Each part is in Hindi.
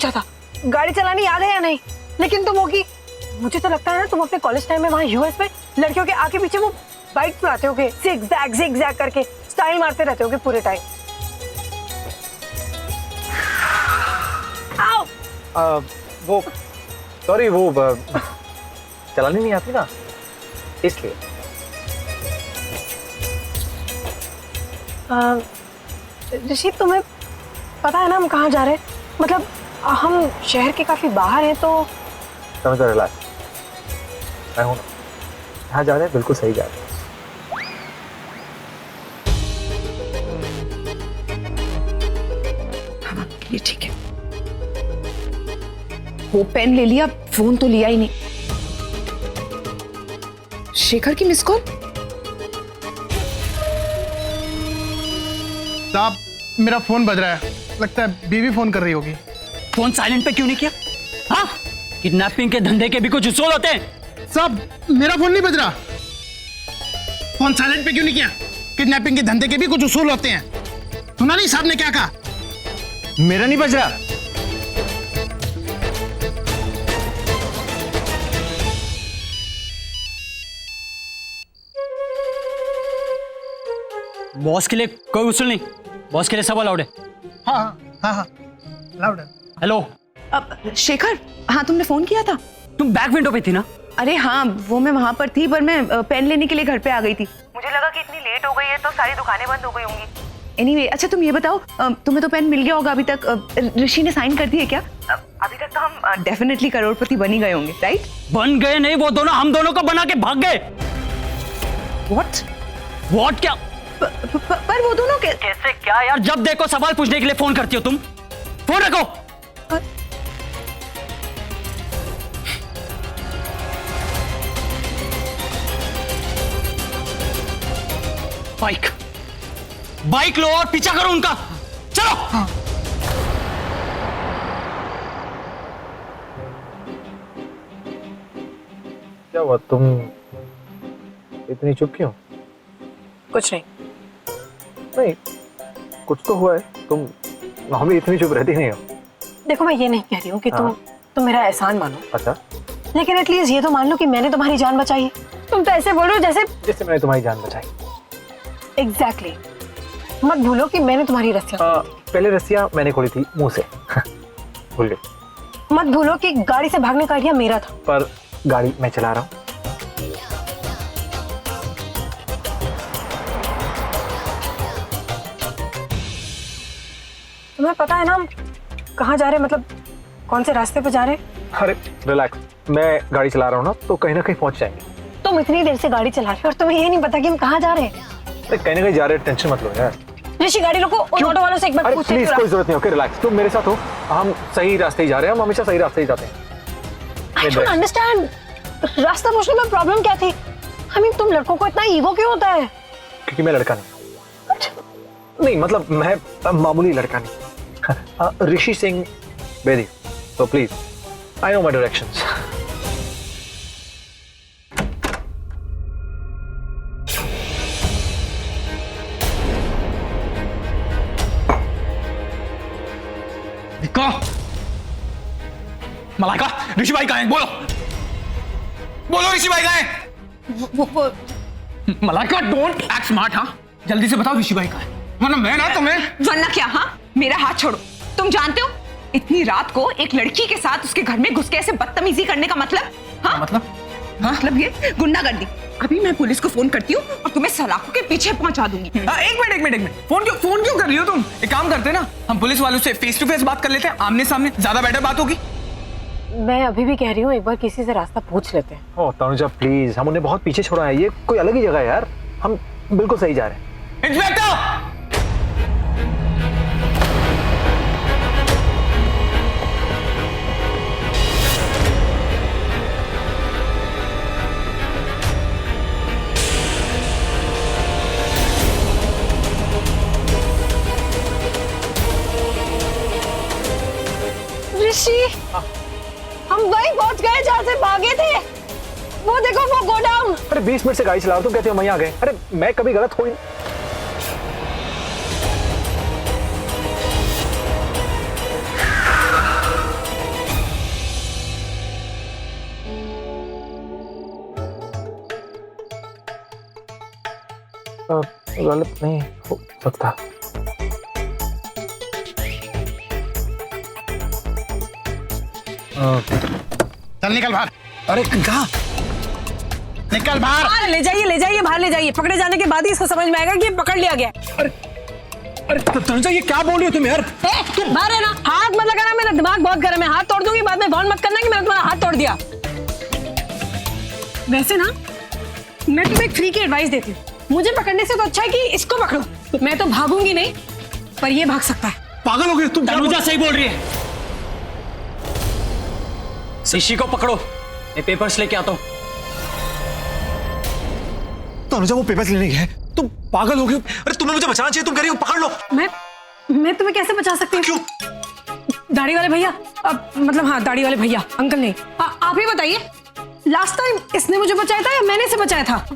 पूछा था गाड़ी चलानी याद है या नहीं, लेकिन तुम होगी, मुझे तो लगता है ना तुम अपने कॉलेज टाइम में वहाँ यूएस में लड़कियों के आगे पीछे वो बाइक चलाते होगे, जिग-जैग करके स्टाइल मारते रहते होगे पूरे टाइम। आओ। वो सॉरी, वो चलानी नहीं आती ना, इसलिए। ऋषि तुम्हें पता है ना हम कहाँ जा रहे हैं? मतलब हम शहर के काफी बाहर हैं तो। समझ रिलैक्स, मैं हूँ ना, यहाँ जा रहे हैं, बिल्कुल सही जा रहे हैं। हाँ ये ठीक है। वो पेन ले लिया, फोन तो लिया ही नहीं। शेखर की मिस कॉल। साहब मेरा फोन बज रहा है, लगता है बीवी फोन कर रही होगी। फोन साइलेंट पे क्यों नहीं किया? हाँ, किडनैपिंग के धंधे के भी कुछ उसूल होते हैं। साहब मेरा फोन नहीं बज रहा, फोन साइलेंट पे क्यों नहीं किया? किडनैपिंग के धंधे के भी कुछ उसूल होते हैं। सुना नहीं साहब ने क्या कहा? मेरा नहीं बज रहा। बॉस के लिए कोई उसूल नहीं, बॉस के लिए सब अलाउड है। हाँ हाँ हाँ लाउड है। हेलो। अब शेखर, हाँ तुमने फोन किया था? तुम बैक विंडो पे थी ना? अरे हाँ वो मैं वहां पर थी, पर मैं पेन लेने के लिए घर पे आ गई थी। मुझे लगा कि इतनी लेट हो गई है तो सारी दुकानें बंद हो गई होंगी। एनीवे, अच्छा तुम ये बताओ, तुम्हें तो पेन मिल गया होगा अभी तक। ऋषि ने साइन कर दिए क्या? अभी तक तो हम डेफिनेटली करोड़पति बन ही गए होंगे, राइट? बन गए नहीं, वो दोनों हम दोनों को बना के भाग गए। व्हाट क्या? पर वो दोनों कैसे क्या यार? जब देखो सवाल पूछने के लिए फोन करती हो तुम। फोन रखो। बाइक लो और पीछा करो उनका, चलो। हाँ। क्या हुआ, तुम इतनी चुप क्यों? कुछ नहीं। नहीं, कुछ तो हुआ है, तुम हमें इतनी चुप रहती नहीं हो। देखो मैं ये नहीं कह रही हूँ कि तुम मेरा एहसान मानो। अच्छा, लेकिन एटलीस्ट ये तो मान लो कि मैंने तुम्हारी जान बचाई है। तुम तो ऐसे बोल रहे हो जैसे मैंने तुम्हारी जान बचाई। एग्जैक्टली। मत भूलो कि मैंने तुम्हारी रस्सियां पहले रस्सियां मैंने खोली थी मुंह से। भूल गए। मत भूलो कि गाड़ी से भागने का आइडिया मेरा था। पर गाड़ी मैं चला रहा हूँ। तुम्हें पता है ना हम कहाँ जा रहे हैं, मतलब कौन से रास्ते पे जा रहे हैं? अरे रिलैक्स, मैं गाड़ी चला रहा हूँ ना, तो कहीं ना कहीं पहुंच जाएंगे। तुम इतनी देर से गाड़ी चला रहे हो और तुम्हें ये नहीं पता कि हम कहाँ जा रहे हैं? अरे कहीं ना कहीं जा रहे हैं, टेंशन मत लो यार। ऋषि गाड़ी रोको, उन ऑटो वालों से एक बार पूछ प्लीज, कोई जरूरत नहीं, ओके रिलैक्स, तुम मेरे साथ हो, हम सही रास्ते ही जा रहे हैं, हम हमेशा सही रास्ते ही जाते हैं। आई डोंट अंडरस्टैंड, रास्ता पूछने में प्रॉब्लम क्या थी? आई मीन तुम लड़कों को इतना ईगो क्यों होता है? क्योंकि मैं लड़का नहीं, मतलब मैं मामूली लड़का नहीं, ऋषि सिंह बेदी, तो please I know my directions. Malaika, Rishi भाई कहाँ हैं? बोलो ऋषि भाई कहाँ हैं? Malaika don't act smart. हाँ जल्दी से बताओ ऋषि भाई कहाँ हैं, वरना मैं ना तुम्हें। वरना क्या? हाँ मेरा हाथ छोड़ो। तुम जानते हो इतनी रात को एक लड़की के साथ उसके घर में घुस के ऐसे बदतमीजी करने का मतलब? हाँ मतलब ये गुंडागर्दी। अभी मैं पुलिस को फोन करती हूँ और तुम्हें सलाखों के पीछे पहुंचा दूंगी। एक मिनट, फोन क्यों कर रही हो तुम? एक काम करते हैं ना, हम पुलिस वालों से फेस टू फेस बात कर लेते हैं, आमने सामने, ज्यादा बेटर बात होगी। मैं अभी भी कह रही हूँ एक बार किसी से रास्ता पूछ लेते हैं। ओह तनुजा प्लीज, हम उन्हें बहुत पीछे छोड़ा है, ये कोई अलग ही जगह है यार, हम बिल्कुल सही जा रहे हैं। इंस्पेक्टर! ऋषि, हम वहीं पहुंच गए जहाँ से भागे थे। वो देखो वो गोडाउन। अरे 20 मिनट से गाड़ी चला रहा, तुम कहते हो वहीं आ गए। अरे मैं कभी गलत हो ही। गलत नहीं हो सकता। चल निकल बाहर, अरे कहाँ? निकल बाहर। बाहर ले जाइए, बाहर ले जाइए। पकड़े जाने के बाद ही इसको समझ में आएगा कि ये पकड़ लिया गया। अरे तनुजा ये क्या बोल रही हो तुम यार? तुम बाहर है ना, हाथ मत लगाना, मेरा दिमाग बहुत गर्म है, हाथ तोड़ दूंगी। बाद में फोन मत करना कि मैंने तुम्हारा हाथ तोड़ दिया। वैसे ना मैं तुम्हें एक फ्री की एडवाइस देती हूँ, मुझे पकड़ने से तो अच्छा है कि इसको पकड़ो। मैं तो भागूंगी नहीं, पर ये भाग सकता है। पागल हो गए तुम? तनुजा सही बोल रही है। ऋषि को पकड़ो, मैं पेपर्स लेके आता हूँ। तनुजा वो पेपर्स लेने गए, तुम पागल हो गए? अरे तुम्हें मुझे बचाना चाहिए, तुम कह रही हो पकड़ लो। मैं तुम्हें कैसे बचा सकती हूँ? क्यों? दाढ़ी वाले भैया, मतलब हाँ दाढ़ी वाले भैया, अंकल नहीं। आप ही बताइए, लास्ट टाइम इसने मुझे बचाया था या मैंने इसे बचाया था?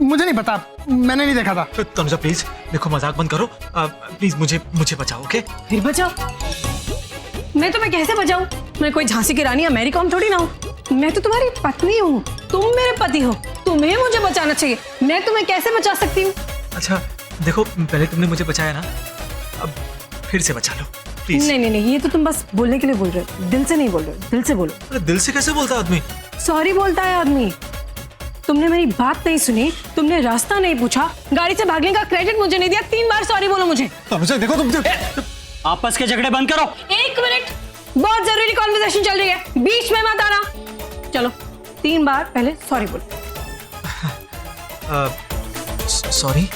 मुझे नहीं पता, मैंने नहीं देखा था। तनुजा प्लीज देखो, मजाक बंद करो, प्लीज मुझे बचाओ। ओके फिर बचाओ। मैं तुम्हें कैसे बचाऊं? मैं कोई झांसी की रानी या मैरी कॉम थोड़ी ना हूँ। मैं तो तुम्हारी पत्नी हूँ, तुम मेरे पति हो, तुम्हें मुझे बचाना चाहिए। मैं तुम्हें कैसे बचा सकती हूँ? अच्छा देखो, पहले तुमने मुझे बचाया ना, अब फिर से बचा लो प्लीज। नहीं, ये तो तुम बस बोलने के लिए बोल रहे हो, दिल से नहीं बोल रहे हो। दिल से बोलो। अरे दिल से कैसे बोलता आदमी? सॉरी बोलता है आदमी। तुमने मेरी बात नहीं सुनी, तुमने रास्ता नहीं पूछा, गाड़ी से भागने का क्रेडिट मुझे नहीं दिया। 3 बार सॉरी बोलो मुझे। तनुजा देखो तुम आपस के झगड़े बंद करो। 1 मिनट, बहुत जरूरी कॉन्वर्सेशन चल रही है, बीच में मत आना। चलो 3 बार पहले सॉरी बोलो। Sorry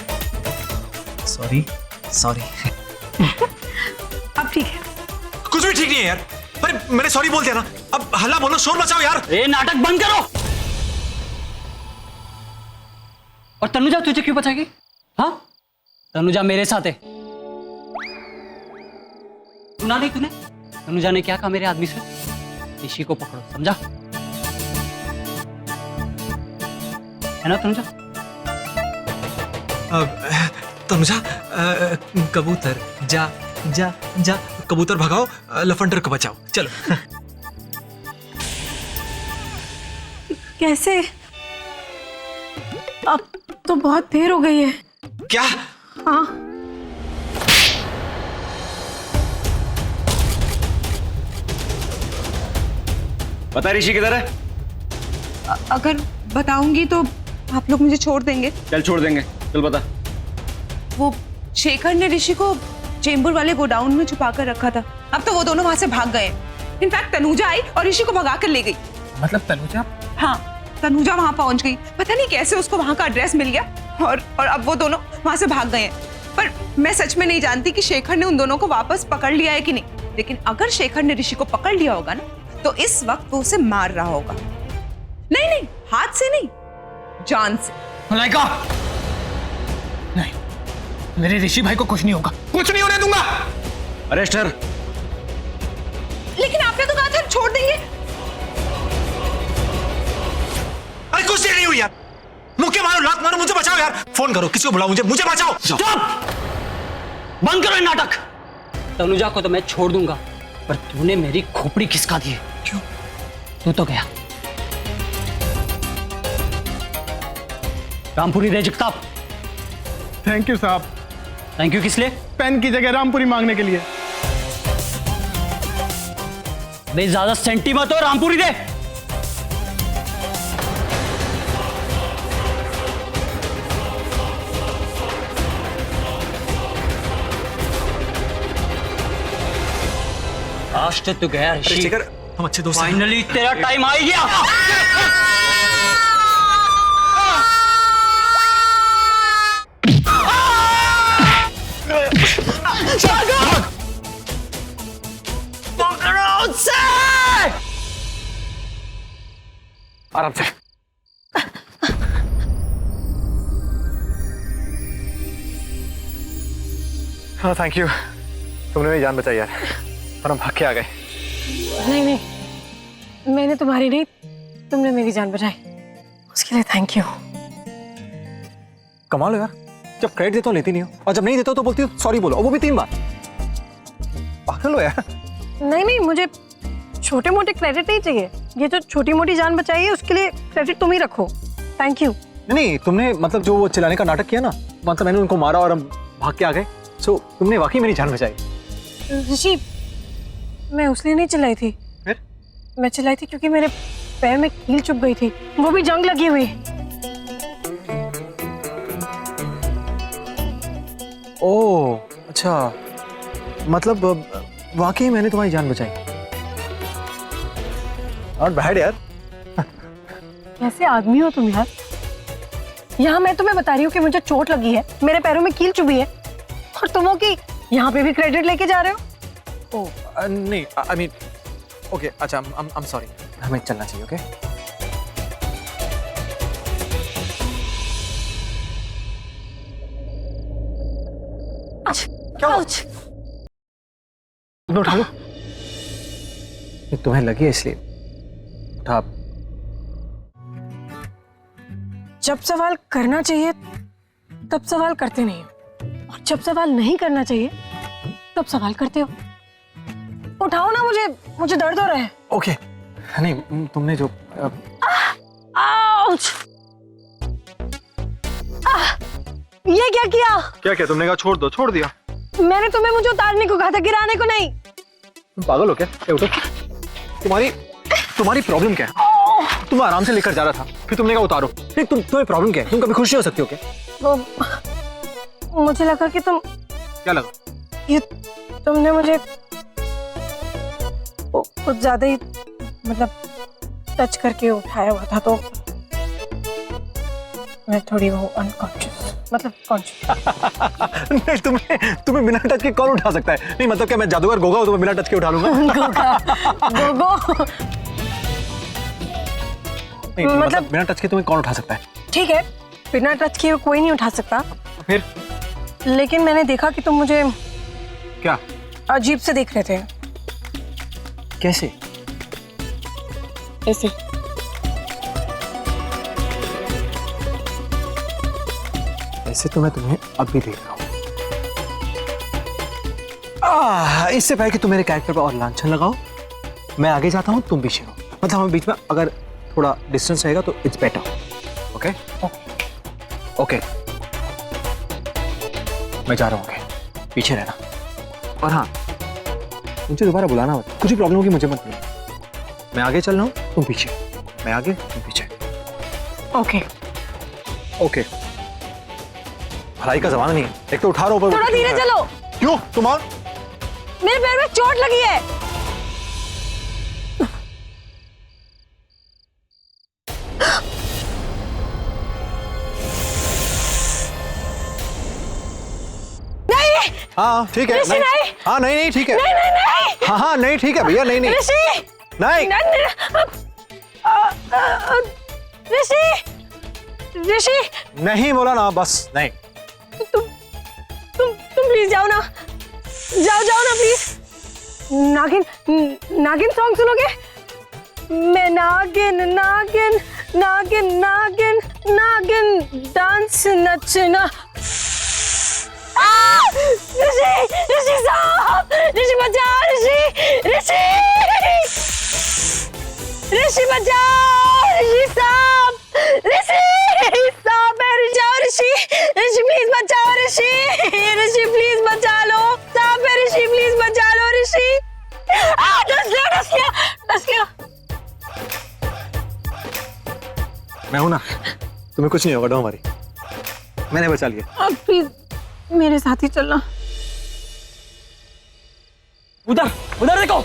sorry sorry. अब ठीक है। कुछ भी ठीक नहीं है यार। अरे मैंने सॉरी बोल दिया ना, अब हल्ला बोलो, शोर मचाओ यार। ये नाटक बंद करो। और तनुजा तुझे क्यों बचाएगी? हाँ, तनुजा मेरे साथ है। सुना नहीं तूने? तनुजा ने क्या कहा मेरे आदमी से? ऋषि को पकड़ो, समझा? है ना तनुजा? तनुजा कबूतर जा जा जा, कबूतर भगाओ, लफंडर को बचाओ, चलो। कैसे? अब तो बहुत देर हो गई है। क्या? हाँ, पता ऋषि किधर है? अगर बताऊंगी तो आप लोग मुझे छोड़ देंगे। चल छोड़ देंगे, चल बता। वो शेखर ने ऋषि को चेंबूर वाले गोडाउन में छुपा कर रखा था। अब तो वो दोनों वहां से भाग गए। इनफैक्ट तनुजा आई और ऋषि को भगा कर ले गई। मतलब तनुजा? हाँ, तनुजा वहां पहुंच गई। पता नहीं कैसे उसको वहां का एड्रेस मिल गया और अब वो दोनों वहां से भाग गए हैं। पर मैं सच में नहीं जानती कि शेखर ने उन दोनों को वापस पकड़ लिया है कि नहीं। लेकिन अगर शेखर ने ऋषि को पकड़ लिया होगा ना, तो इस वक्त वो उसे मार रहा होगा। नहीं, हाथ से नहीं, जान से। मलाइका, नहीं, मेरे ऋषि भाई को कुछ नहीं होगा, कुछ नहीं होने दूंगा। अरेस्ट कर। लेकिन आपने तो कहा था छोड़ देंगे। अरे कुछ देर नहीं हुई यार, मुक्के मारो, लात मारो, मुझे बचाओ यार। फोन करो, किसी को बुलाओ, मुझे बचाओ। स्टॉप! बंद करो ये नाटक। तनुजा को तो मैं छोड़ दूंगा, पर तूने मेरी खोपड़ी खिसका दी है। क्यों? तू तो गया। रामपुरी रे जगताप। थैंक यू साहब। थैंक यू किस लिए? पेन की जगह रामपुरी मांगने के लिए। बे ज्यादा सेंटी मत हो, रामपुरी दे। आज तो तू गया ऋषि। शेखर, हम अच्छे दोस्त हैं। फाइनली तेरा टाइम आ गया। पकड़ो उसे। आराम से। हाँ थैंक यू, तुमने मेरी जान बचाई यार, और हम भाग के आ गए। नहीं, मैंने तुम्हारी नहीं, तुमने मेरी जान बचाई, उसके लिए थैंक यू। कमाल हो यार, जब क्रेडिट देता हूँ लेती नहीं हो, और जब नहीं देता हूँ तो बोलती हो सॉरी बोलो, और वो भी 3 बार। पागल हो यार। नहीं, मुझे छोटे मोटे क्रेडिट नहीं चाहिए। ये जो छोटी मोटी जान बचाई है उसके लिए क्रेडिट तुम ही रखो। Thank you. नहीं, तुमने मतलब जो वो चिल्लाने का नाटक किया ना, मतलब मैंने उनको मारा और हम भाग के आ गए। सो तुमने वाकई मेरी जान बचाई। ऋषि, मैं उसलिए नहीं चिल्लाई थी। फिर? मैं चिल्लाई थी क्योंकि मेरे पैर में कील चुभ गई थी, वो भी जंग लगी हुई। ओह अच्छा, मतलब वाकई मैंने तुम्हारी जान बचाई। नॉट बैड यार। कैसे आदमी हो तुम यार। यहाँ मैं तुम्हें बता रही हूँ कि मुझे चोट लगी है, मेरे पैरों में कील चुभी है, और तुम हो कि यहाँ पे भी क्रेडिट लेके जा रहे हो। ओह नहीं, आई मीन ओके, अच्छा आई एम सॉरी, हमें चलना चाहिए। ओके क्या हुआ? तुमने उठा लो, ये तुम्हें लगी है इसलिए उठा। जब सवाल करना चाहिए तब सवाल करते नहीं हो, और जब सवाल नहीं करना चाहिए तब सवाल करते हो। उठाओ ना, मुझे दर्द हो रहा है। ओके नहीं, तुमने जो आउच! ये क्या किया? क्या तुमने कहा छोड़ दो, छोड़ दिया। मैंने तुम्हें मुझे उतारने को कहा था, गिराने को नहीं। तुम पागल हो क्या? ये उठो। तुम्हारी प्रॉब्लम क्या है? तुम आराम से लेकर जा रहा था, फिर तुमने कहा उतारो। नहीं तुम्हें प्रॉब्लम क्या है? तुम कभी खुश हो सकती हो क्या? वो मुझे लगा कि तुम, क्या लगा? ये तुमने मुझे कुछ ज्यादा ही मतलब टच करके उठाया हुआ था, तो मैं थोड़ी वो अनकॉन्शियस, मतलब कॉन्शियस। नहीं, तुम्हें बिना टच के कौन उठा सकता है? नहीं मतलब क्या मैं जादूगर गोगा हूं, तुम्हें बिना टच के उठा लूंगा? गोगो, नहीं मतलब बिना टच के तुम्हें कौन उठा सकता है? ठीक है, बिना टच किए कोई नहीं उठा सकता, फिर? लेकिन मैंने देखा कि तुम मुझे क्या अजीब से देख रहे थे। कैसे? ऐसे। ऐसे तो मैं तुम्हें अब भी देख रहा हूं। इससे पहले कि तुम मेरे कैरेक्टर पर और लांछन लगाओ, मैं आगे जाता हूं, तुम पीछे हो। मतलब हमें बीच में अगर थोड़ा डिस्टेंस रहेगा तो इट्स बेटर। ओके ओके, मैं जा रहा हूं। ओके, पीछे रहना। और हाँ, मुझे दोबारा बुलाना मत, कुछ भी प्रॉब्लम होगी मुझे मत बुलाना। मैं आगे चल रहा हूं, तुम पीछे। मैं आगे, तुम पीछे। ओके ओके, भलाई का जमाना नहीं है। एक तो उठा रहा हूं, थोड़ा धीरे चलो। क्यों? तुम्हारा मेरे पैर में चोट लगी है। नहीं, हाँ ठीक है। ऋषि, नहीं। हाँ नहीं ठीक है। नहीं नहीं नहीं, हाँ हाँ नहीं ठीक है भैया, नहीं नहीं ऋषि, नहीं। ऋषि, ऋषि, नहीं बोला ना, बस नहीं। तुम प्लीज जाओ ना, जाओ ना प्लीज। नागिन सॉन्ग सुनोगे? मैं नागिन नागिन नागिन नागिन नागिन डांस नचना। ऋषि साहब, ऋषि बचाओ, ऋषि बचाओ, ऋषि साहब, मेरे जाओ, ऋषि प्लीज बचाओ, ऋषि प्लीज बचा लो साहब, ऋषि प्लीज बचा लो, ऋषि। डस लिया। मैं हूं ना, तुम्हें कुछ नहीं होगा, डोंट वरी, मैंने बचा लिया। अब प्लीज मेरे साथ ही चलना। उधर देखो।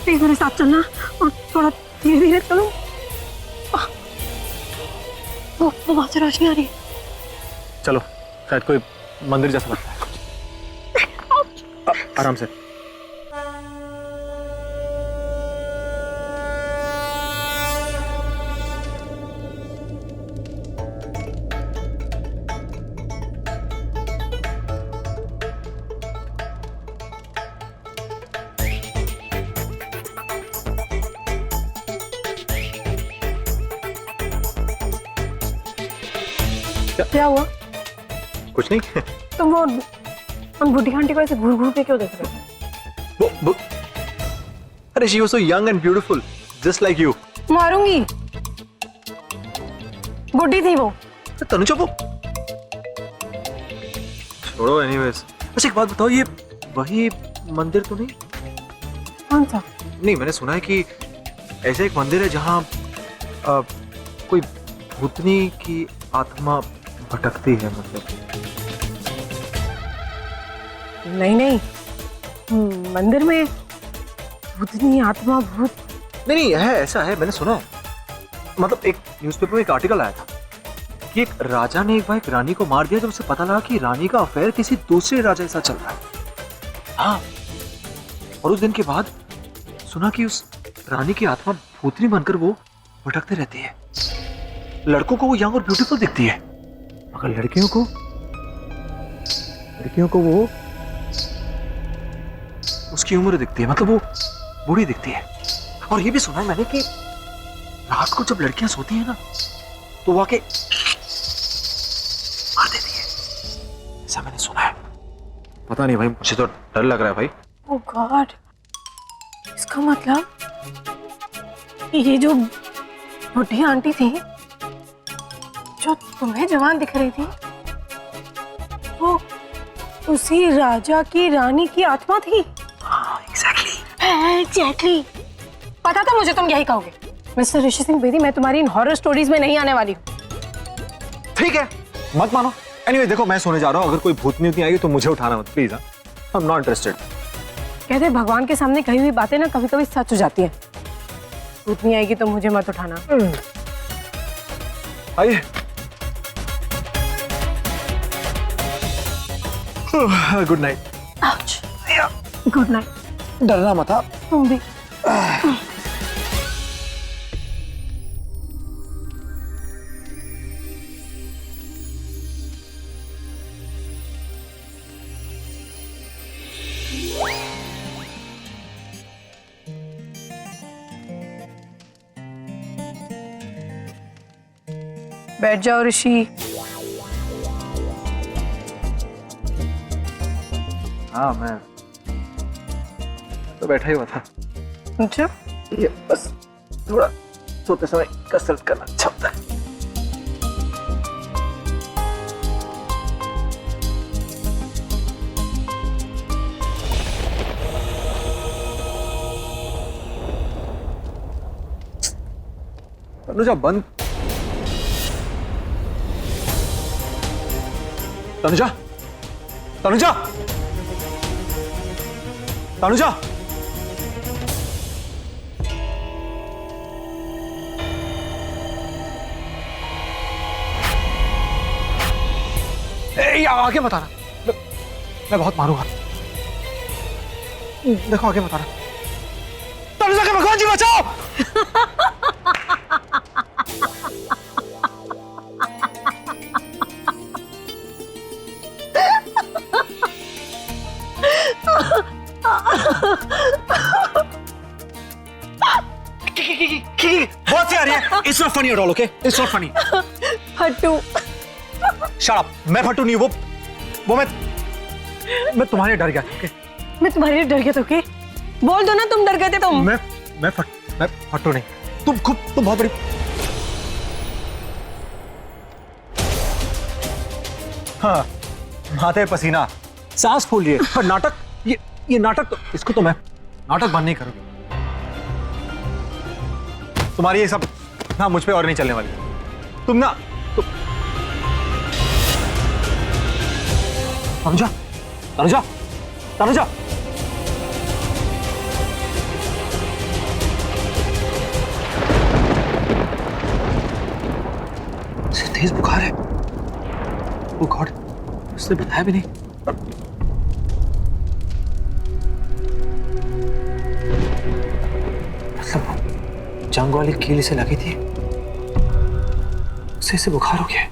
प्लीज मेरे साथ चलना, और थोड़ा धीरे धीरे चलो। वो वहां से रोशनी आ रही है। चलो, शायद कोई मंदिर जैसा लगता है। आराम से। क्या हुआ? कुछ नहीं। तुम वो बुढ़ी आंटी को ऐसे घूर घूर के क्यों देख रहे हो? वो अरे she was so young and beautiful just like you. मारूंगी, गुड्डी थी वो। तनुजा वो छोड़ो एनीवेज। अच्छा एक बात बताओ, ये वही मंदिर तो नहीं? कौन सा? नहीं, मैंने सुना है कि ऐसा एक मंदिर है जहाँ कोई भूतनी की आत्मा भटकती है, मतलब। नहीं नहीं, मंदिर में भूतनी आत्मा भूत नहीं नहीं है, ऐसा है, मैंने सुना है। मतलब एक न्यूज़पेपर में एक आर्टिकल आया था कि एक राजा ने एक बार एक रानी को मार दिया जब उसे पता लगा कि रानी का अफेयर किसी दूसरे राजा के साथ चल रहा है। हाँ, और उस दिन के बाद सुना कि उस रानी की आत्मा भूतनी बनकर वो भटकते रहती है। लड़कों को वो यंग और ब्यूटीफुल दिखती है, मगर लड़कियों को वो उसकी उम्र दिखती है, मतलब वो बूढ़ी दिखती है। और ये भी सुना है मैंने कि रात को जब लड़कियां सोती है ना तो वो आके मार देती है, ऐसा मैंने सुना है। पता नहीं भाई, मुझे तो डर लग रहा है भाई। ओह गॉड, इसका मतलब ये जो बुढ़ी आंटी थी जो तुम्हें जवान दिख रही थी वो उसी राजा की रानी की आत्मा थी। हाँ, एग्जैक्टली। पता था मुझे तुम यही कहोगे। मिस्टर ऋषि सिंह बेदी, मैं तुम्हारी इन हॉरर स्टोरीज में नहीं आने वाली हूँ। ठीक है, मत मानो। एनीवे देखो, मैं सोने जा रहा हूँ, अगर कोई भूतनी उतनी आएगी तो मुझे उठाना मत please. I am not interested. कहते हैं भगवान के सामने कही हुई बातें ना कभी कभी सच हो जाती है। भूतनी आएगी तो मुझे मत उठाना। आइए। Good night. Good night. डरना मत। तुम भी। बैठ जाओ ऋषि। हाँ, मैं तो बैठा ही हुआ था। अच्छा, ये बस थोड़ा सोते समय कसरत करना अच्छा होता है। तनुजा बंद। तनुजा, तनुजा, तनुजा। ए, आगे मत आना, मैं बहुत मारूंगा। देखो आगे मत आना। तनुजा के भगवान जी बचाओ। बहुत सी आ रही है। It's not funny at all, okay? It's not funny. फट्टू। Shut up. मैं फट्टू नहीं, वो मैं तुम्हारे डर गया, okay? मैं तुम्हारे लिए डर गया तो के? बोल दो ना तुम डर गए थे तुम। मैं फट्टू नहीं। तुम बहुत बड़ी। हाँ, माथे पसीना, सांस फूल रही है। पर नाटक, ये नाटक तो, इसको तो मैं नाटक बंद नहीं करूंगी। तुम्हारी ये सब ना मुझ पे और नहीं चलने वाली। तुम ना तनुजा, तनुजा, तनुजा। उसे तेज बुखार है। ओह गॉड, उसने बताया भी नहीं। मतलब जंग वाली कील से लगी थी, उसे इसे बुखार हो गया है।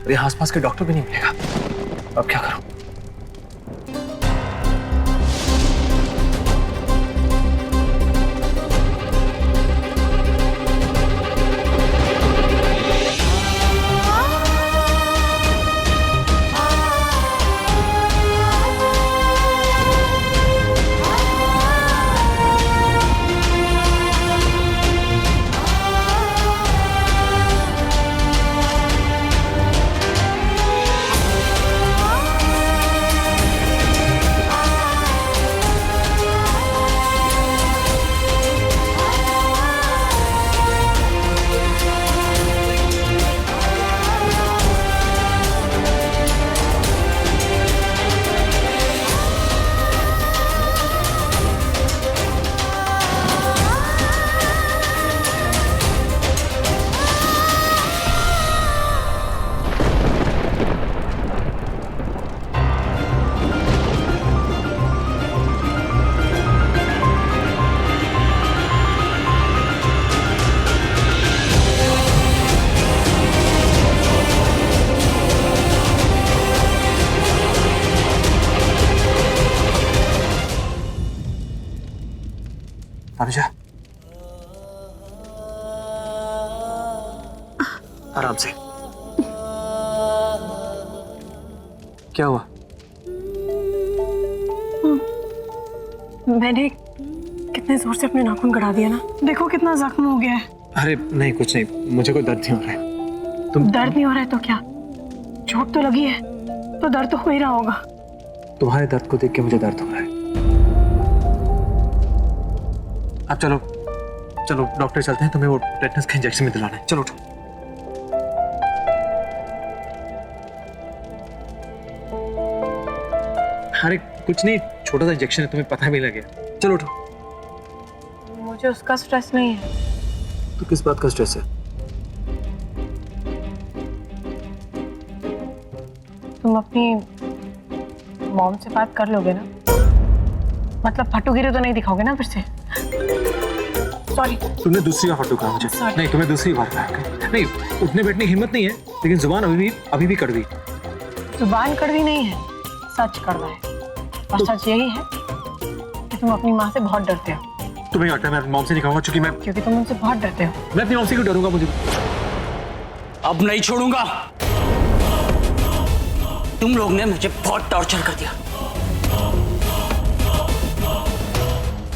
और यहाँ आसपास के डॉक्टर भी नहीं मिलेगा। अब क्या करूं? अनुजा, आराम से। क्या हुआ? मैंने कितने जोर से अपने नाखून कटा दिया ना, देखो कितना जख्म हो गया है। अरे नहीं, कुछ नहीं, मुझे कोई दर्द नहीं हो रहा है। तुम दर्द नहीं हो रहा है तो क्या, चोट तो लगी है तो दर्द तो हो ही रहा होगा। तुम्हारे दर्द को देख के मुझे दर्द हो रहा है। अब चलो चलो डॉक्टर चलते हैं, तुम्हें वो टेटनस का इंजेक्शन में दिलाना है। चलो उठो। अरे कुछ नहीं, छोटा सा इंजेक्शन है, तुम्हें पता भी लगे। चलो उठो। मुझे उसका स्ट्रेस नहीं है। तो किस बात का स्ट्रेस है? तुम अपनी मॉम से बात कर लोगे ना, मतलब फटोगिरी तो नहीं दिखाओगे ना फिर से? सॉरी। तुमने दूसरी बार फटू कहा मुझे। Sorry. नहीं, तुम्हें दूसरी बार कहा। नहीं, उठने बैठने की हिम्मत नहीं है, लेकिन जुबान अभी भी कड़वी। जुबान कड़वी नहीं है, सच कड़वा है। और सच यही है कि तुम अपनी माँ से बहुत डरते हो। तुम्हें लगता है मैं मॉम से नहीं कहूंगा, क्योंकि तुम उनसे बहुत डरते हो। मैं अपनी मॉम से क्यों डरूंगा? मुझे अब नहीं छोड़ूंगा। तुम लोग ने मुझे बहुत टॉर्चर कर दिया।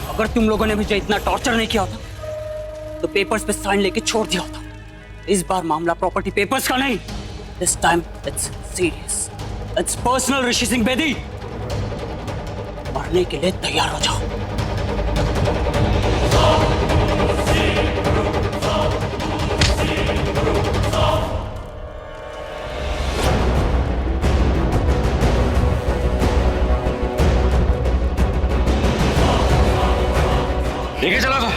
अगर तुम लोगों ने मुझे इतना टॉर्चर नहीं किया होता तो पेपर्स पे साइन लेके छोड़ दिया होता। इस बार मामला प्रॉपर्टी पेपर्स का नहीं, this time it's serious, it's personal. Rishi Singh Bedi, मरने के लिए तैयार हो जाओ। लेके चला था।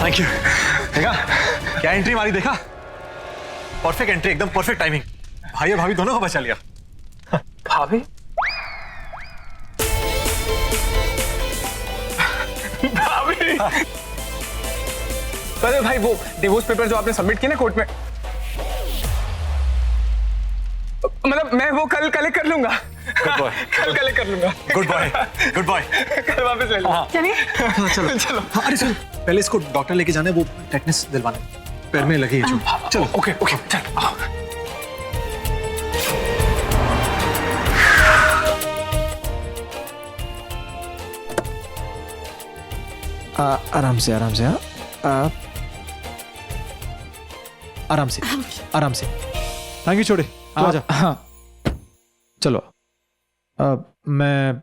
Thank you. देखा क्या एंट्री मारी, देखा? परफेक्ट एंट्री, एकदम परफेक्ट टाइमिंग। भाई और भाभी दोनों को बचा लिया। भाभी? भाभी! अरे भाई, वो डिवोर्स पेपर जो आपने सबमिट किए ना कोर्ट में, मतलब मैं वो कल कलेक्ट कर लूंगा। Good boy. कल कलेक्ट कर लूंगा। Good boy, good boy. कल वापस ले लूंगा। चलिए। हाँ चलो चलो। हाँ, अरे सुन, पहले इसको डॉक्टर लेके जाना है, वो टेटनस दिलवाना है, पैर में लगी है चोट। चलो। ओके ओके चल। आराम से, आराम से। हाँ, आराम से, आराम से। थैंक यू छोटे, आ जा। हाँ चलो। मैं